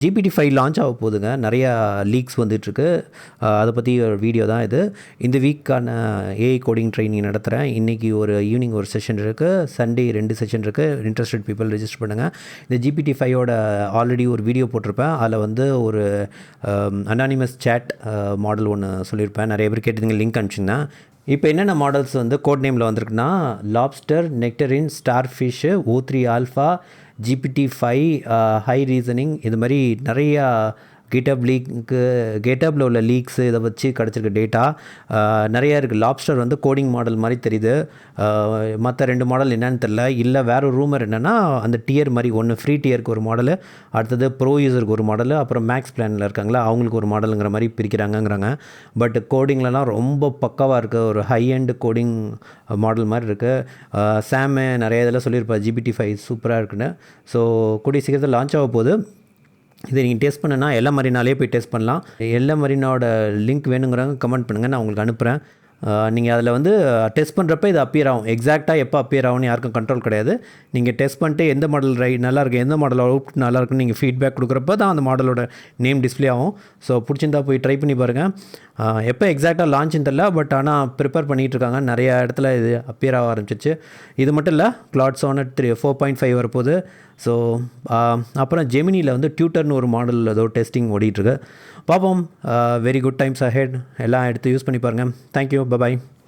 GPT-5 launch ஆக போகுதுங்க. நிறையா லீக்ஸ் வந்துட்டுருக்கு. அதை பற்றி ஒரு வீடியோ தான் இது. இந்த வீக்கான ஏஐ கோடிங் ட்ரைனிங் நடத்துகிறேன். இன்றைக்கி ஒரு ஈவினிங் ஒரு செஷன் இருக்குது. சண்டே 2 செஷன் இருக்குது. இன்ட்ரெஸ்டட் பீப்புள் ரெஜிஸ்டர் பண்ணுங்கள். இந்த GPT-5ஓட ஆல்ரெடி ஒரு வீடியோ போட்டிருப்பேன். அதில் வந்து ஒரு அனானிமஸ் சேட் மாடல் ஒன்று சொல்லியிருப்பேன். நிறைய பேர் கேட்டிருந்தீங்க, லிங்க் அனுப்பிச்சிங்கன்னா. இப்போ என்னென்ன மாடல்ஸ் வந்து கோட் நேமில் வந்திருக்குன்னா, lobster, nectarine, star fish, O3 alpha, GPT-5, high reasoning, இது மாதிரி நிறையா கேட்டப்பில் உள்ள லீக்ஸு இதை வச்சு கிடச்சிருக்க டேட்டா நிறையா இருக்குது. லாப்ஸ்டர் வந்து கோடிங் மாடல் மாதிரி தெரியுது. மற்ற 2 மாடல் என்னென்னு தெரில. இல்லை வேறு ஒரு ரூமர் என்னென்னா, அந்த டியர் மாதிரி ஒன்று ஃப்ரீ டியருக்கு ஒரு மாடலு, அடுத்தது ப்ரோ யூஸருக்கு ஒரு மாடலு, அப்புறம் மேக்ஸ் பிளானில் இருக்காங்களா அவங்களுக்கு ஒரு மாடலுங்கிற மாதிரி பிரிக்கிறாங்கங்கிறாங்க. பட் கோடிங்லலாம் ரொம்ப பக்காவாக இருக்குது. ஒரு ஹை எண்ட் கோடிங் மாடல் மாதிரி இருக்குது. சாமு நிறைய இதெல்லாம் சொல்லியிருப்பார், GPT-5 சூப்பராக இருக்குன்னு. ஸோ கூடிய சீக்கிரத்தில் லான்ச் ஆக போகுது. இதை நீங்கள் டெஸ்ட் பண்ணுன்னா எல்லா மரினாலே போய் டெஸ்ட் பண்ணலாம். எல்லா மரினாவோட லிங்க் வேணுங்கிறவங்க கமெண்ட் பண்ணுங்கள், நான் உங்களுக்கு அனுப்புகிறேன். நீங்கள் அதில் வந்து டெஸ்ட் பண்ணுறப்ப இது அப்பியர் ஆகும். எக்ஸாக்டாக எப்போ அப்பியர் ஆகும்னு யாருக்கும் கண்ட்ரோல் கிடையாது. நீங்கள் டெஸ்ட் பண்ணிட்டு எந்த மாடல் நல்லாயிருக்கு, எந்த மாடல் அவுட் நல்லாயிருக்குன்னு நீங்கள் ஃபீட்பேக் கொடுக்குறப்ப தான் அந்த மாடலோட நேம் டிஸ்பிளே ஆகும். ஸோ பிடிச்சிருந்தா போய் ட்ரை பண்ணி பாருங்கள். எப்போ எக்ஸாக்டாக லான்ச்சுன்னு தெரில, பட் ஆனால் ப்ரிப்பேர் பண்ணிகிட்ருக்காங்க. நிறையா இடத்துல இது அப்பியர் ஆக ஆரம்பிச்சிச்சு. இது மட்டும் இல்லை, Claude Sonnet 4.5 வரப்போகுது. ஸோ அப்புறம் ஜெமினியில் வந்து டியூட்டர்னு ஒரு மாடல் ஏதோ டெஸ்டிங் ஓடிட்டுருக்கு. பார்ப்போம். Very good times ahead. எல்லாம் எடுத்து யூஸ் பண்ணி பாருங்கள். தேங்க்யூ. பபாய்.